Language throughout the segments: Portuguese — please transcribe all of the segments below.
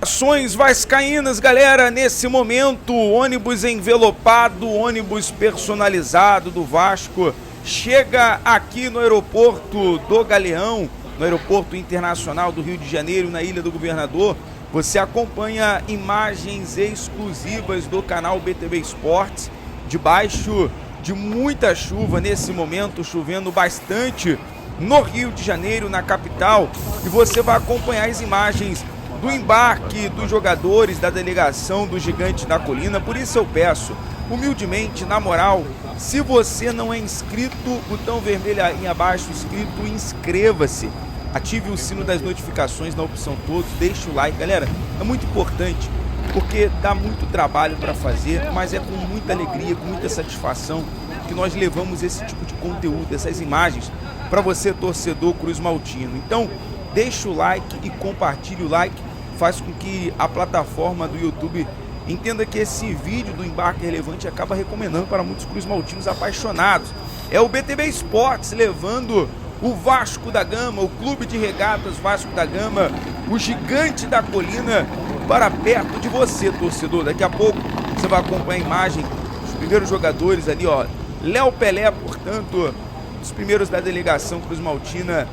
Ações vascaínas, galera, nesse momento, ônibus envelopado, ônibus personalizado do Vasco, chega aqui no aeroporto do Galeão, no aeroporto internacional do Rio de Janeiro, na Ilha do Governador. Você acompanha imagens exclusivas do canal BTB Esportes, debaixo de muita chuva nesse momento, chovendo bastante no Rio de Janeiro, na capital, e você vai acompanhar as imagens do embarque dos jogadores da delegação do Gigante da Colina. Por isso eu peço, humildemente, na moral, se você não é inscrito, botão vermelho aí abaixo, inscrito, inscreva-se. Ative o sino das notificações na opção todos, deixe o like, galera, é muito importante, porque dá muito trabalho para fazer, mas é com muita alegria, com muita satisfação que nós levamos esse tipo de conteúdo, essas imagens, para você, torcedor Cruz Maltino. Então, deixe o like e compartilhe o like, faz com que a plataforma do YouTube entenda que esse vídeo do embarque relevante acaba recomendando para muitos Cruz Maltinos apaixonados. É o BTB Esportes levando o Vasco da Gama, o Clube de Regatas Vasco da Gama, o Gigante da Colina, para perto de você, torcedor. Daqui a pouco você vai acompanhar a imagem dos primeiros jogadores ali, ó. Léo Pelé, portanto, os primeiros da delegação Cruz Maltina,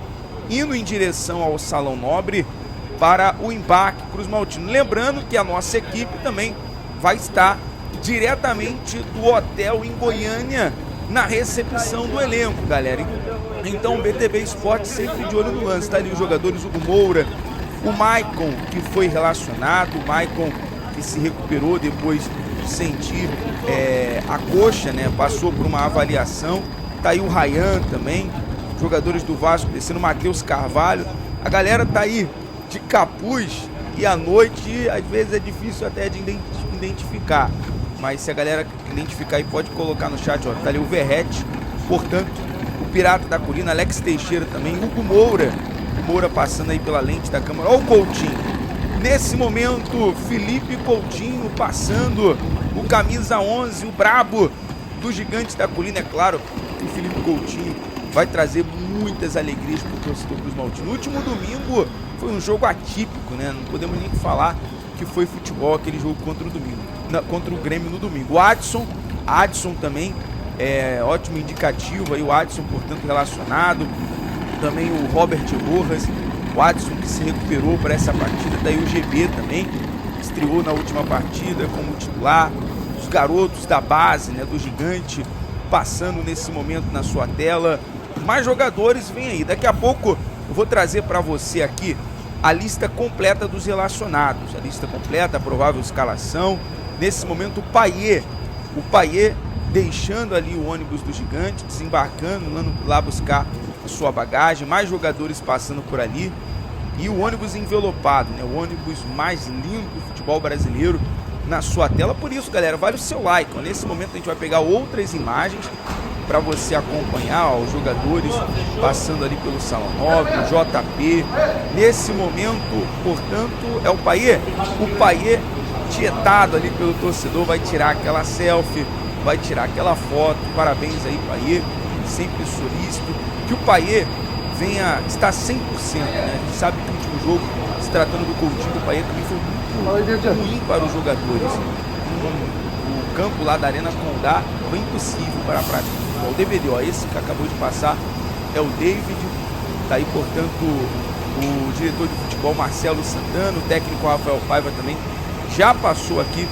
indo em direção ao Salão Nobre para o embarque Cruz Maltino. Lembrando que a nossa equipe também vai estar diretamente do hotel em Goiânia, na recepção do elenco, galera. Então o BTB Esportes sempre de olho no lance. Tá ali os jogadores, o Hugo Moura, o Maicon, que foi relacionado, o Maicon que se recuperou depois de sentir a coxa, né? Passou por uma avaliação. Tá aí o Ryan também, jogadores do Vasco descendo, Matheus Carvalho. A galera tá aí de capuz e à noite às vezes é difícil até de identificar, mas se a galera identificar aí pode colocar no chat, ó, tá ali o Verrete, portanto o Pirata da Colina, Alex Teixeira também, Hugo Moura, passando aí pela lente da câmera, ó o Coutinho, nesse momento Felipe Coutinho passando, o camisa 11, o brabo do Gigante da Colina. É claro que o Felipe Coutinho vai trazer muitas alegrias para o torcedor Cruz Maltino. No último domingo foi um jogo atípico, né? Não podemos nem falar que foi futebol aquele jogo contra o Grêmio no domingo. O Adson também é ótimo indicativo aí, o Adson, portanto, relacionado. Também o Robert Rojas, o Adson que se recuperou para essa partida. Daí o GB também, estreou na última partida como titular. Os garotos da base, né, do Gigante, passando nesse momento na sua tela. Mais jogadores vêm aí. Daqui a pouco eu vou trazer para você aqui a lista completa dos relacionados. A lista completa, a provável escalação. Nesse momento o Payet deixando ali o ônibus do Gigante, desembarcando, indo lá buscar a sua bagagem. Mais jogadores passando por ali. E o ônibus envelopado, né? O ônibus mais lindo do futebol brasileiro na sua tela. Por isso, galera, vale o seu like. Nesse momento a gente vai pegar outras imagens para você acompanhar, ó, os jogadores passando ali pelo Salão Nobre, o JP. Nesse momento, portanto, é o Payet. O Payet tietado ali pelo torcedor, vai tirar aquela selfie, vai tirar aquela foto. Parabéns aí, Payet, sempre solícito. Que o Payet venha estar 100%, né? A gente sabe que o último jogo, se tratando do Coutinho, o Payet também foi muito ruim para os jogadores. O campo lá da Arena Condá foi impossível para a prática. O DVD, ó, esse que acabou de passar é o David, tá aí, portanto, o diretor de futebol Marcelo Santana, o técnico Rafael Paiva também já passou aqui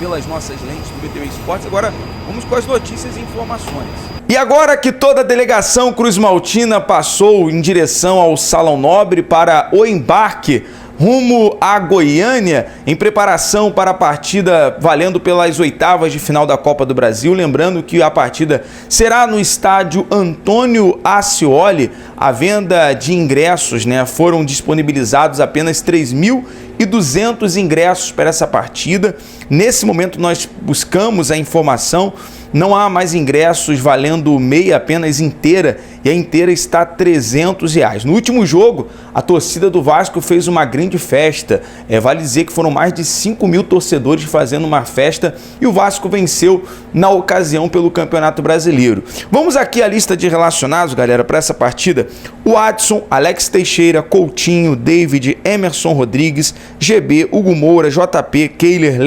pelas nossas lentes do BTB Esportes. Agora vamos com as notícias e informações. E agora que toda a delegação Cruz Maltina passou em direção ao Salão Nobre para o embarque rumo a Goiânia, em preparação para a partida valendo pelas oitavas de final da Copa do Brasil. Lembrando que a partida será no estádio Antônio Ascioli. A venda de ingressos, né, foram disponibilizados apenas 3.200 ingressos para essa partida. Nesse momento nós buscamos a informação não há mais ingressos valendo meia, apenas inteira, e a inteira está R$ 300. No último jogo, a torcida do Vasco fez uma grande festa. Vale dizer que foram mais de 5.000 torcedores fazendo uma festa e o Vasco venceu na ocasião pelo Campeonato Brasileiro. Vamos aqui à lista de relacionados, galera, para essa partida. O Adson, Alex Teixeira, Coutinho, David, Emerson Rodrigues, GB, Hugo Moura, JP, Keiler,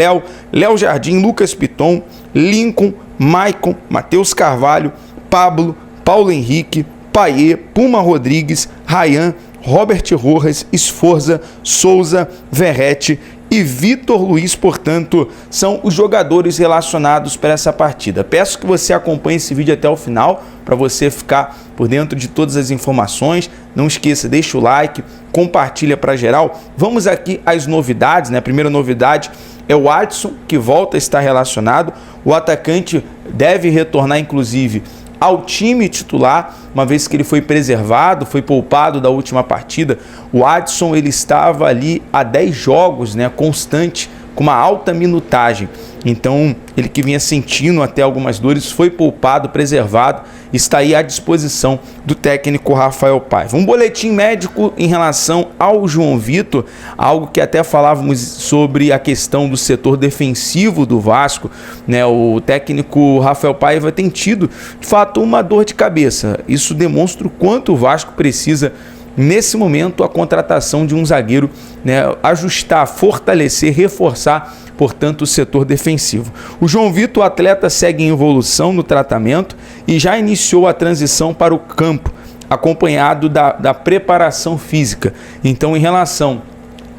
Léo Jardim, Lucas Piton, Lincoln, Maicon, Matheus Carvalho, Pablo, Paulo Henrique, Paiê, Puma Rodrigues, Ryan, Robert Rojas, Esforza, Souza, Verrete e Vitor Luiz. Portanto, são os jogadores relacionados para essa partida. Peço que você acompanhe esse vídeo até o final para você ficar por dentro de todas as informações. Não esqueça, deixa o like, compartilha para geral. Vamos aqui às novidades, né? A primeira novidade é o Adson, que volta a estar relacionado. O atacante deve retornar, inclusive, ao time titular, uma vez que ele foi preservado, foi poupado da última partida. O Adson, ele estava ali há 10 jogos, né, constante, com uma alta minutagem. Então, ele que vinha sentindo até algumas dores, foi poupado, preservado, está aí à disposição do técnico Rafael Paiva. Um boletim médico em relação ao João Vitor, algo que até falávamos sobre a questão do setor defensivo do Vasco, né? O técnico Rafael Paiva tem tido, de fato, uma dor de cabeça. Isso demonstra o quanto o Vasco precisa, nesse momento, a contratação de um zagueiro, né, ajustar, fortalecer, reforçar, portanto, o setor defensivo. O João Vitor, o atleta, segue em evolução no tratamento e já iniciou a transição para o campo, acompanhado da preparação física. Então, em relação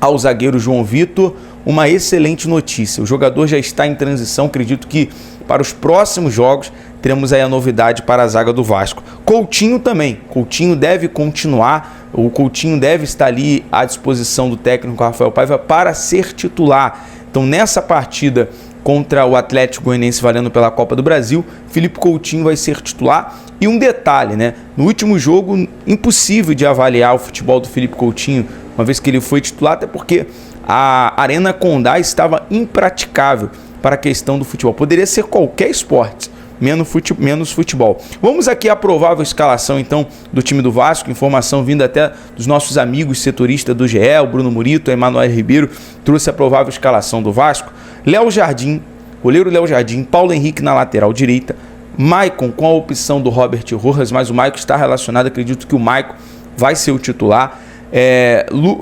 ao zagueiro João Vitor, uma excelente notícia. O jogador já está em transição, acredito que para os próximos jogos teremos aí a novidade para a zaga do Vasco. Coutinho também. Coutinho deve continuar, o Coutinho deve estar ali à disposição do técnico Rafael Paiva para ser titular. Então, nessa partida contra o Atlético Goianiense valendo pela Copa do Brasil, Felipe Coutinho vai ser titular. E um detalhe, né? No último jogo, impossível de avaliar o futebol do Felipe Coutinho, uma vez que ele foi titular, até porque a Arena Condá estava impraticável para a questão do futebol. Poderia ser qualquer esporte, menos futebol. Vamos aqui à provável escalação, então, do time do Vasco. Informação vinda até dos nossos amigos setoristas do GE, o Bruno Murito, o Emanuel Ribeiro, trouxe a provável escalação do Vasco. Léo Jardim, goleiro Léo Jardim, Paulo Henrique na lateral direita, Maicon com a opção do Robert Rojas, mas o Maicon está relacionado, acredito que o Maicon vai ser o titular.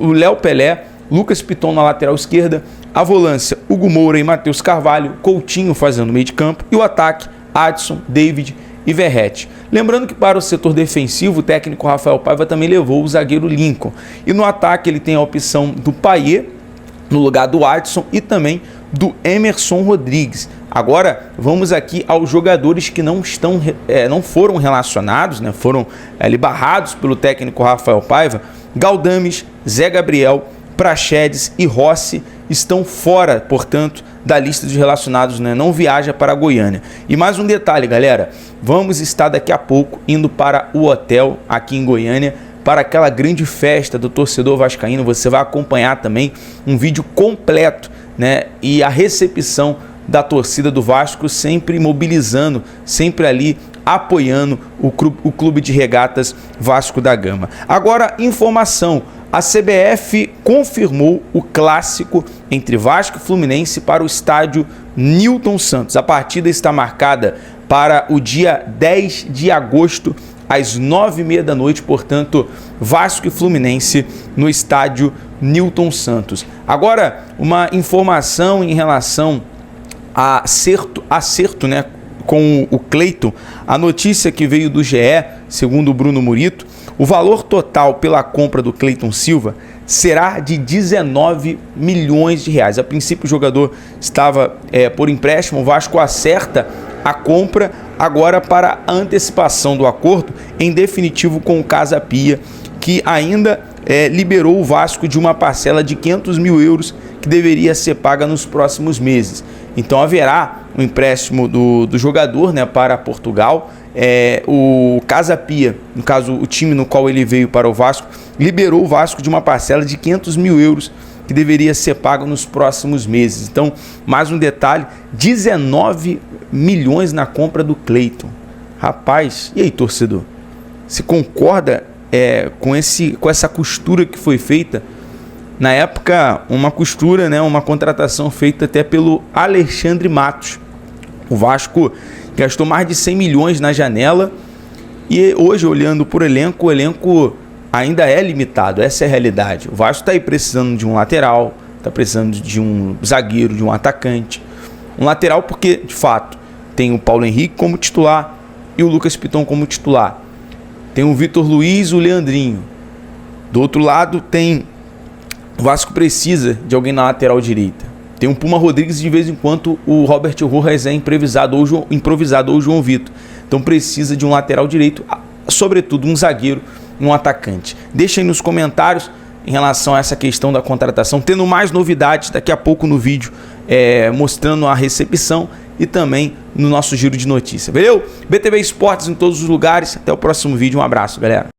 O Léo Pelé, Lucas Piton na lateral esquerda, a volância, Hugo Moura e Matheus Carvalho, Coutinho fazendo meio de campo, e o ataque, Adson, David e Verrete. Lembrando que para o setor defensivo, o técnico Rafael Paiva também levou o zagueiro Lincoln. E no ataque ele tem a opção do Paiê no lugar do Adson e também do Emerson Rodrigues. Agora vamos aqui aos jogadores que não foram relacionados, né? Foram ali barrados pelo técnico Rafael Paiva. Galdames, Zé Gabriel, Praxedes e Rossi estão fora, portanto, da lista de relacionados, né? Não viaja para Goiânia. E mais um detalhe, galera, vamos estar daqui a pouco indo para o hotel aqui em Goiânia para aquela grande festa do torcedor vascaíno. Você vai acompanhar também um vídeo completo, né? E a recepção da torcida do Vasco, sempre mobilizando, sempre ali apoiando o Clube de Regatas Vasco da Gama. Agora, informação: a CBF confirmou o clássico entre Vasco e Fluminense para o estádio Newton Santos. A partida está marcada para o dia 10 de agosto, às 9h30 da noite, portanto, Vasco e Fluminense no estádio Newton Santos. Agora, uma informação em relação a acerto, né, com o Cleiton. A notícia que veio do GE, segundo o Bruno Murito, o valor total pela compra do Cleiton Silva será de 19 milhões de reais. A princípio o jogador estava por empréstimo, o Vasco acerta a compra agora para a antecipação do acordo, em definitivo com o Casa Pia, que ainda liberou o Vasco de uma parcela de 500 mil euros que deveria ser paga nos próximos meses. Então haverá um empréstimo do jogador, né, para Portugal. O Casa Pia, no caso o time no qual ele veio para o Vasco, liberou o Vasco de uma parcela de 500 mil euros que deveria ser pago nos próximos meses. Então, mais um detalhe, 19 milhões na compra do Cleiton. Rapaz, e aí, torcedor? Você concorda com essa costura que foi feita? Na época, uma costura, né, uma contratação feita até pelo Alexandre Matos. O Vasco gastou mais de 100 milhões na janela e hoje, olhando por elenco, o elenco ainda é limitado. Essa é a realidade. O Vasco está aí precisando de um lateral, está precisando de um zagueiro, de um atacante. Um lateral porque, de fato, tem o Paulo Henrique como titular e o Lucas Piton como titular. Tem o Vitor Luiz, o Leandrinho. Do outro lado tem... O Vasco precisa de alguém na lateral direita. Tem um Puma Rodrigues, de vez em quando o Robert Rojas é improvisado ou o João Vitor. Então precisa de um lateral direito, sobretudo um zagueiro e um atacante. Deixa aí nos comentários em relação a essa questão da contratação, tendo mais novidades daqui a pouco no vídeo, mostrando a recepção e também no nosso giro de notícias. Valeu? BTV Esportes em todos os lugares. Até o próximo vídeo. Um abraço, galera.